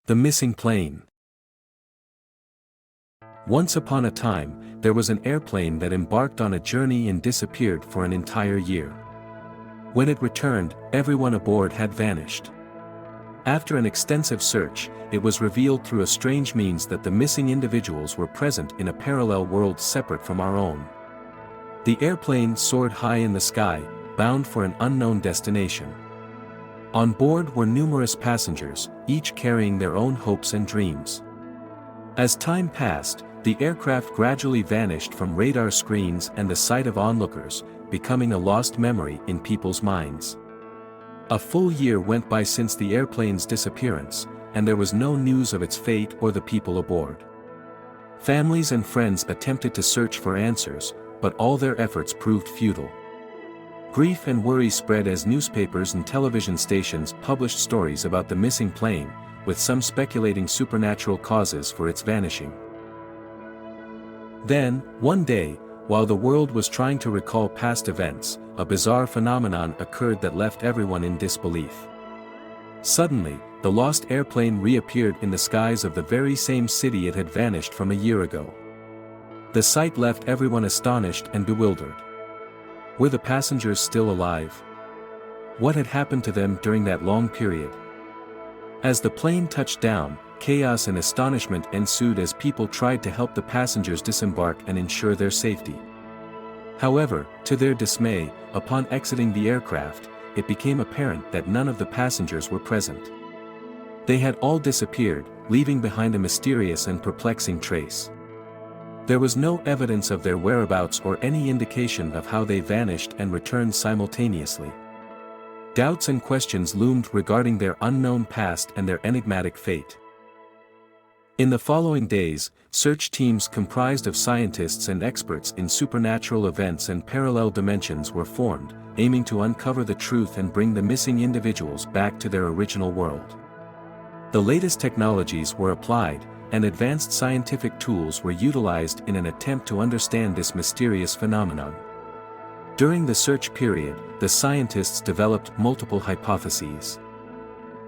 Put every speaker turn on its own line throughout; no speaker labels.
The missing plane. Once upon a time, there was an airplane that embarked on a journey and disappeared for an entire year. When it returned, everyone aboard had vanished. After an extensive search, it was revealed through a strange means that the missing individuals were present in a parallel world separate from our own. The airplane soared high in the sky, bound for an unknown destination. On board were numerous passengers, each carrying their own hopes and dreams. As time passed, the aircraft gradually vanished from radar screens and the sight of onlookers, becoming a lost memory in people's minds. A full year went by since the airplane's disappearance, and there was no news of its fate or the people aboard. Families and friends attempted to search for answers, but all their efforts proved futile. Grief and worry spread as newspapers and television stations published stories about the missing plane, with some speculating supernatural causes for its vanishing. Then, one day, while the world was trying to recall past events, a bizarre phenomenon occurred that left everyone in disbelief. Suddenly, the lost airplane reappeared in the skies of the very same city it had vanished from a year ago. The sight left everyone astonished and bewildered. Were the passengers still alive? What had happened to them during that long period? As the plane touched down, chaos and astonishment ensued as people tried to help the passengers disembark and ensure their safety. However, to their dismay, upon exiting the aircraft, it became apparent that none of the passengers were present. They had all disappeared, leaving behind a mysterious and perplexing trace. There was no evidence of their whereabouts or any indication of how they vanished and returned simultaneously. Doubts and questions loomed regarding their unknown past and their enigmatic fate. In the following days, search teams comprised of scientists and experts in supernatural events and parallel dimensions were formed, aiming to uncover the truth and bring the missing individuals back to their original world. The latest technologies were applied, and advanced scientific tools were utilized in an attempt to understand this mysterious phenomenon. During the search period, the scientists developed multiple hypotheses.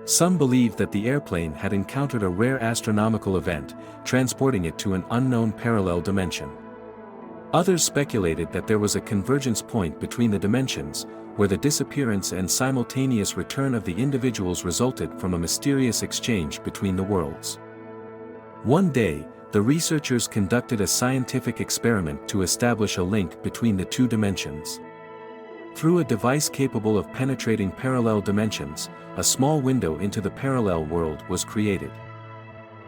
Some believed that the airplane had encountered a rare astronomical event, transporting it to an unknown parallel dimension. Others speculated that there was a convergence point between the dimensions, where the disappearance and simultaneous return of the individuals resulted from a mysterious exchange between the worlds. One day, the researchers conducted a scientific experiment to establish a link between the two dimensions. Through a device capable of penetrating parallel dimensions, a small window into the parallel world was created.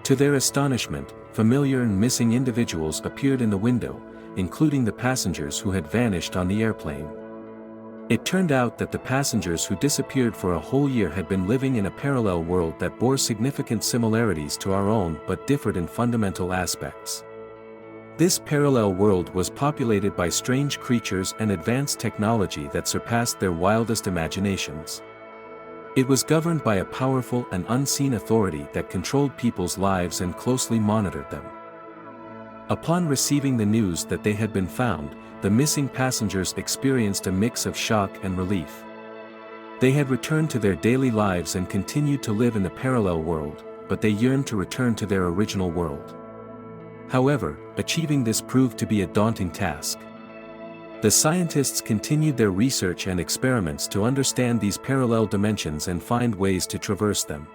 To their astonishment, familiar and missing individuals appeared in the window, including the passengers who had vanished on the airplane. It turned out that the passengers who disappeared for a whole year had been living in a parallel world that bore significant similarities to our own but differed in fundamental aspects. This parallel world was populated by strange creatures and advanced technology that surpassed their wildest imaginations. It was governed by a powerful and unseen authority that controlled people's lives and closely monitored them. Upon receiving the news that they had been found, the missing passengers experienced a mix of shock and relief. They had returned to their daily lives and continued to live in the parallel world, but they yearned to return to their original world. However, achieving this proved to be a daunting task. The scientists continued their research and experiments to understand these parallel dimensions and find ways to traverse them.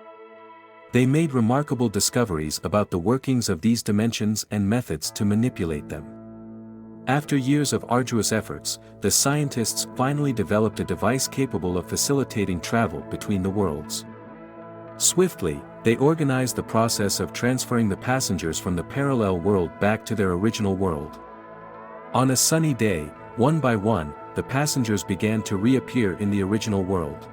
They made remarkable discoveries about the workings of these dimensions and methods to manipulate them. After years of arduous efforts, the scientists finally developed a device capable of facilitating travel between the worlds. Swiftly, they organized the process of transferring the passengers from the parallel world back to their original world. On a sunny day, one by one, the passengers began to reappear in the original world.